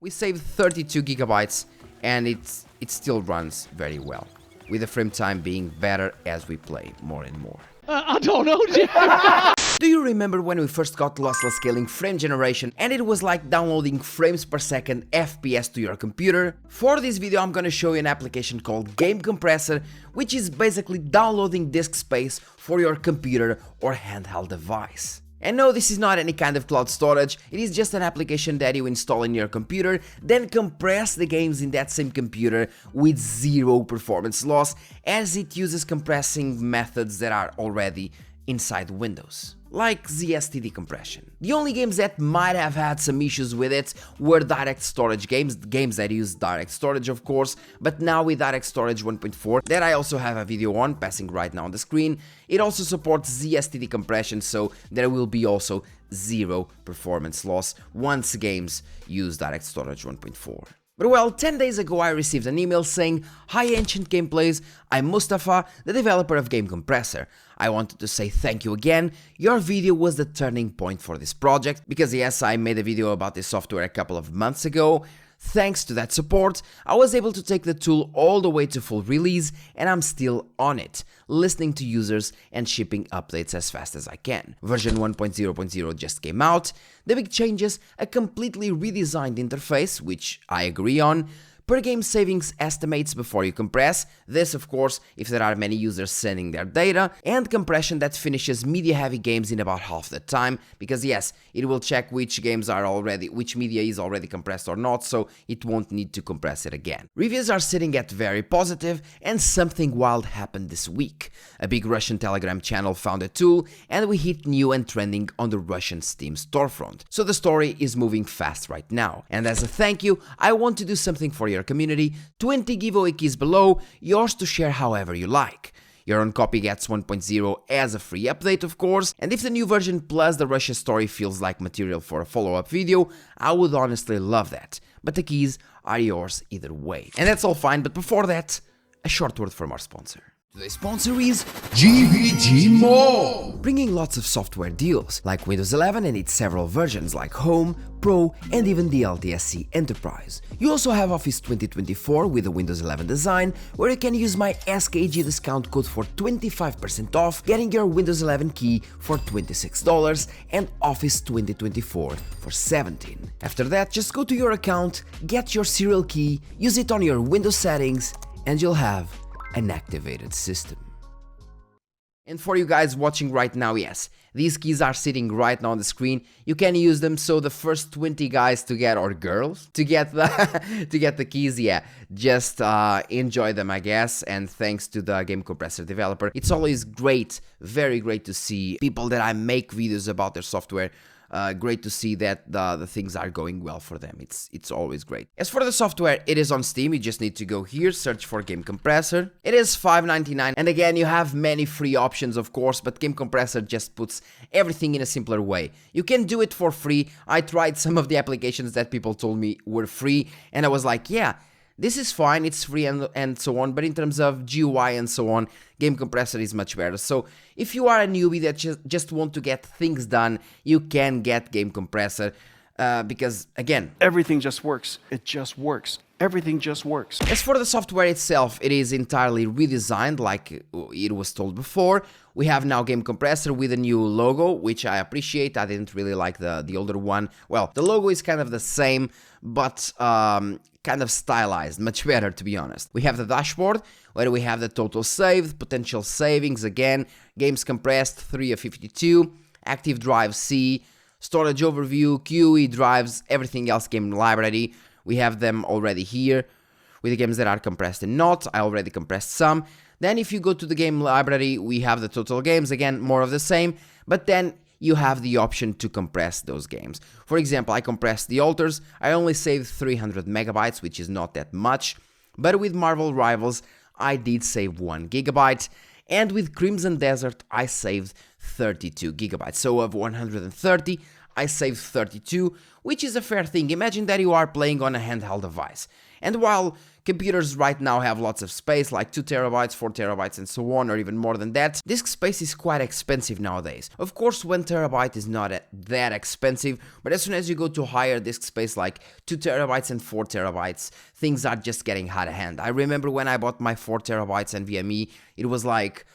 We saved 32 gigabytes and it still runs very well, with the frame time being better as we play more and more. I don't know, Jim. Do you remember when we first got lossless scaling frame generation and it was like downloading frames per second FPS to your computer? For this video I'm gonna show you an application called Game Compressor, which is basically downloading disk space for your computer or handheld device. And no, this is not any kind of cloud storage, it is just an application that you install in your computer, then compress the games in that same computer with zero performance loss, as it uses compressing methods that are already inside Windows, like ZST decompression. The only games that might have had some issues with it were direct storage games that use direct storage of course, but now with direct storage 1.4, that I also have a video on, passing right now on the screen, it also supports ZST decompression, so there will be also zero performance loss once games use direct storage 1.4. But well, 10 days ago I received an email saying, "Hi Ancient Gameplays, I'm Mustafa, the developer of Game Compressor. I wanted to say thank you again, your video was the turning point for this project, because yes, I made a video about this software a couple of months ago. Thanks to that support, I was able to take the tool all the way to full release, and I'm still on it, listening to users and shipping updates as fast as I can. Version 1.0.0 just came out, the big changes, a completely redesigned interface, which I agree on, per game savings estimates before you compress, this of course if there are many users sending their data, and compression that finishes media heavy games in about half the time, because yes, it will check which media is already compressed or not, so it won't need to compress it again. Reviews are sitting at very positive, and something wild happened this week. A big Russian Telegram channel found a tool, and we hit new and trending on the Russian Steam storefront. So the story is moving fast right now, and as a thank you, I want to do something for your community. 20 giveaway keys below, yours to share however you like. Your own copy gets 1.0 as a free update of course, and if the new version plus the Russia story feels like material for a follow-up video, I would honestly love that, but the keys are yours either way. And that's all fine, but before that, a short word from our sponsor. Today's sponsor is GVG Mall, bringing lots of software deals like Windows 11 and its several versions like Home, Pro and even the LTSC Enterprise. You also have Office 2024 with a Windows 11 design, where you can use my SKG discount code for 25% off, getting your Windows 11 key for $26 and Office 2024 for $17. After that, just go to your account, get your serial key, use it on your Windows settings, and you'll have an activated system. And for you guys watching right now, yes, these keys are sitting right now on the screen. You can use them, so the first 20 guys to get, or girls, to get the keys, yeah, just enjoy them, I guess, and thanks to the Game Compressor developer. It's always great, very great to see people that I make videos about their software. Great to see that the things are going well for them. It's always great. As for the software, it is on Steam. You just need to go here, search for Game Compressor. It is $5.99, and again, you have many free options, of course, but Game Compressor just puts everything in a simpler way. You can do it for free. I tried some of the applications that people told me were free, and I was like, yeah, this is fine, it's free and so on, but in terms of GUI and so on, Game Compressor is much better. So if you are a newbie that just want to get things done, you can get Game Compressor, because again, Everything just works. It just works. Everything just works. As for the software itself, it is entirely redesigned like it was told before. We have now Game Compressor with a new logo, which I appreciate. I didn't really like the older one. Well, the logo is kind of the same, but kind of stylized, much better to be honest. We have the dashboard, where we have the total saved, potential savings again, games compressed 3 of 52, active drive C, storage overview, QE drives, everything else game library. We have them already here with the games that are compressed and not. I already compressed some. Then if you go to the game library, we have the total games, again, more of the same, but then you have the option to compress those games. For example, I compressed The Alters. I only saved 300 megabytes, which is not that much, but with Marvel Rivals, I did save 1 gigabyte, and with Crimson Desert, I saved 32 gigabytes. So of 130, I saved 32, which is a fair thing. Imagine that you are playing on a handheld device, and while Computers right now have lots of space, like 2 terabytes, 4 terabytes and so on, or even more than that. Disk space is quite expensive nowadays. Of course, 1 terabyte is not that expensive, but as soon as you go to higher disk space like 2 terabytes and 4 terabytes, things are just getting out of hand. I remember when I bought my 4 terabytes Nvme, it was like,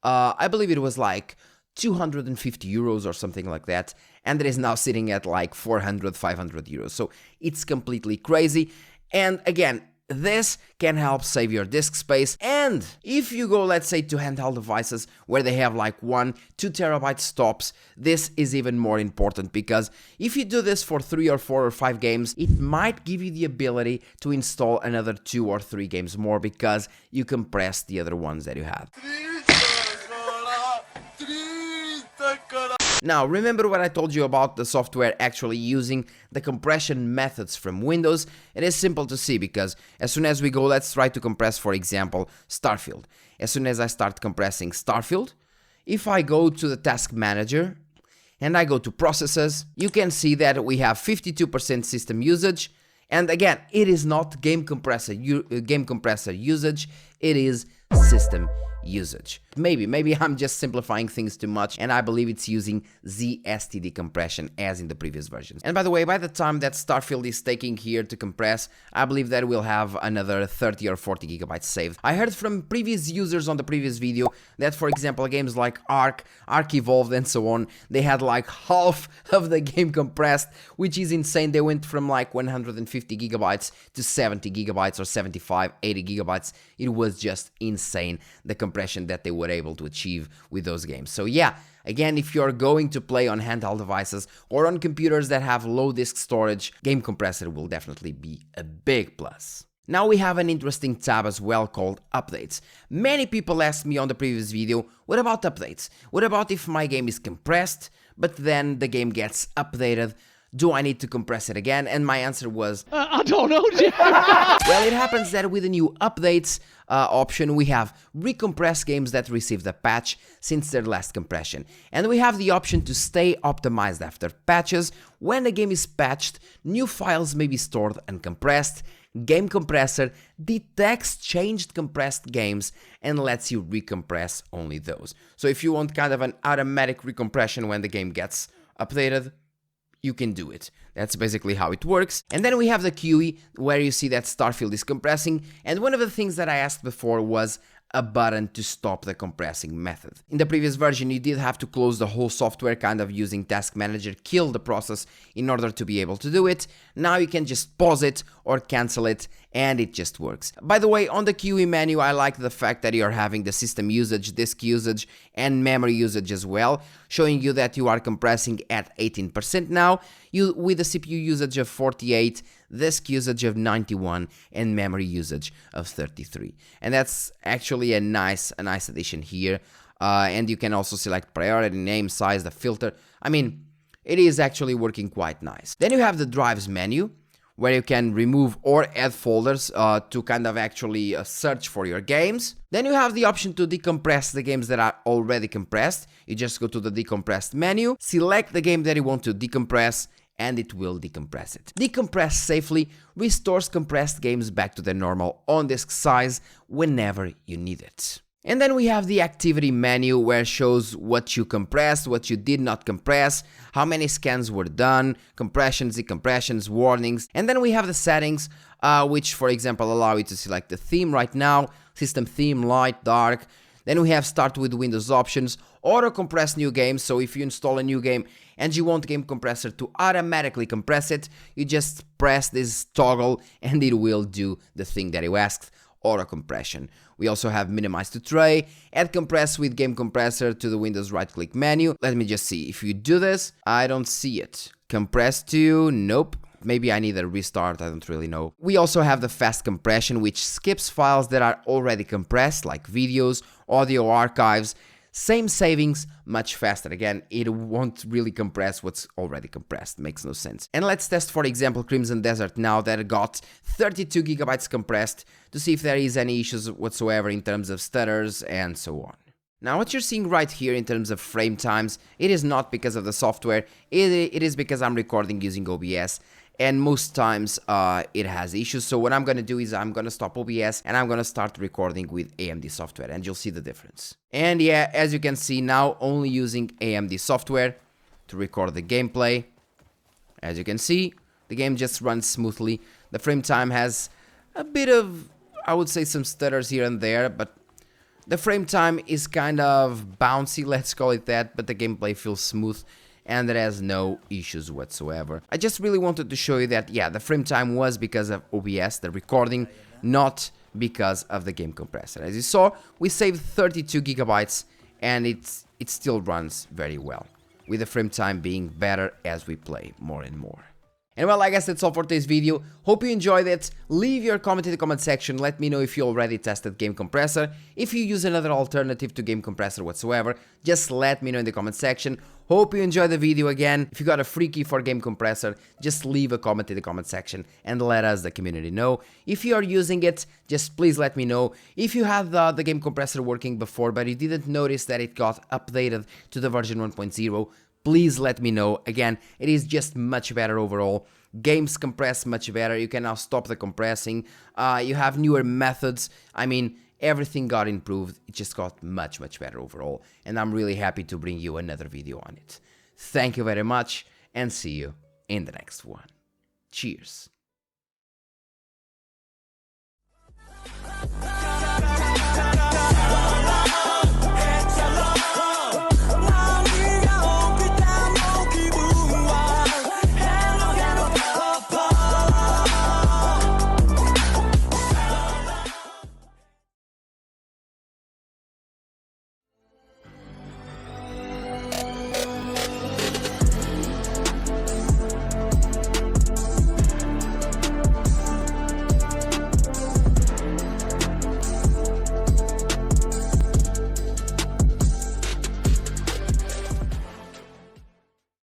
I believe it was like 250 euros or something like that, and it is now sitting at like 400, 500 euros. So it's completely crazy. And again, this can help save your disk space. And if you go, let's say, to handheld devices where they have like 1, 2 terabyte stops, this is even more important, because if you do this for 3 or 4 or 5 games, it might give you the ability to install another 2 or 3 games more because you compressed the other ones that you had. Now, remember what I told you about the software actually using the compression methods from Windows? It is simple to see, because as soon as we go, let's try to compress, for example, Starfield. As soon as I start compressing Starfield, if I go to the task manager and I go to processes, you can see that we have 52% system usage. And again, it is not game compressor usage, it is system usage. Maybe I'm just simplifying things too much, and I believe it's using ZST decompression as in the previous versions. And by the way, by the time that Starfield is taking here to compress, I believe that we'll have another 30 or 40 gigabytes saved. I heard from previous users on the previous video that, for example, games like Ark Evolved and so on, they had like half of the game compressed, which is insane. They went from like 150 gigabytes to 70 gigabytes or 75, 80 gigabytes. It was just insane, the compression that they were able to achieve with those games. So yeah, again, if you're going to play on handheld devices or on computers that have low disk storage, Game Compressor will definitely be a big plus. Now we have an interesting tab as well called updates. Many people asked me on the previous video, what about updates? What about if my game is compressed, but then the game gets updated? Do I need to compress it again? And my answer was, I don't know. well, it happens that with the new updates option, we have recompress games that received a patch since their last compression. And we have the option to stay optimized after patches. When the game is patched, new files may be stored uncompressed. Game Compressor detects changed compressed games and lets you recompress only those. So if you want kind of an automatic recompression when the game gets updated, you can do it. That's basically how it works. And then we have the QE, where you see that Starfield is compressing, and one of the things that I asked before was a button to stop the compressing method. In the previous version, you did have to close the whole software, kind of using Task Manager, kill the process in order to be able to do it. Now you can just pause it or cancel it, and it just works. By the way, on the QE menu, I like the fact that you're having the system usage, disk usage, and memory usage as well, showing you that you are compressing at 18% now, with the CPU usage of 48, disk usage of 91, and memory usage of 33. And that's actually a nice addition here. And you can also select priority, name, size, the filter. I mean, it is actually working quite nice. Then you have the drives menu, where you can remove or add folders to kind of actually search for your games. Then you have the option to decompress the games that are already compressed. You just go to the decompressed menu, select the game that you want to decompress, and it will decompress it. Decompress safely restores compressed games back to their normal on-disk size whenever you need it. And then we have the activity menu, where it shows what you compressed, what you did not compress, how many scans were done, compressions, decompressions, warnings. And then we have the settings, which, for example, allow you to select the theme right now, system theme, light, dark. Then we have start with Windows options, auto compress new games. So if you install a new game and you want Game Compressor to automatically compress it, you just press this toggle and it will do the thing that you asked, auto compression. We also have minimize to tray, add compress with Game Compressor to the Windows right click menu. Let me just see. If you do this, I don't see it. Compress to, nope. Maybe I need a restart, I don't really know. We also have the fast compression, which skips files that are already compressed, like videos, audio archives. Same savings, much faster. Again, it won't really compress what's already compressed. Makes no sense. And let's test, for example, Crimson Desert now that got 32 gigabytes compressed to see if there is any issues whatsoever in terms of stutters and so on. Now, what you're seeing right here in terms of frame times, it is not because of the software, it is because I'm recording using OBS. and most times it has issues. So what I'm gonna do is I'm gonna stop OBS and I'm gonna start recording with AMD software, and you'll see the difference. And yeah, as you can see now, only using AMD software to record the gameplay. As you can see, the game just runs smoothly. The frame time has a bit of, I would say, some stutters here and there, but the frame time is kind of bouncy, let's call it that, but the gameplay feels smooth and it has no issues whatsoever. I just really wanted to show you that, yeah, the frame time was because of OBS, the recording, not because of the game compressor. As you saw, we saved 32 gigabytes and it still runs very well, with the frame time being better as we play more and more. And well, I guess that's all for today's video. Hope you enjoyed it. Leave your comment in the comment section. Let me know if you already tested Game Compressor. If you use another alternative to Game Compressor whatsoever, just let me know in the comment section. Hope you enjoyed the video again. If you got a free key for Game Compressor, just leave a comment in the comment section and let us, the community, know. If you are using it, just please let me know. If you had the Game Compressor working before, but you didn't notice that it got updated to the version 1.0, please let me know. Again, it is just much better overall. Games compress much better. You can now stop the compressing. You have newer methods. I mean, everything got improved. It just got much better overall. And I'm really happy to bring you another video on it. Thank you very much and see you in the next one. Cheers.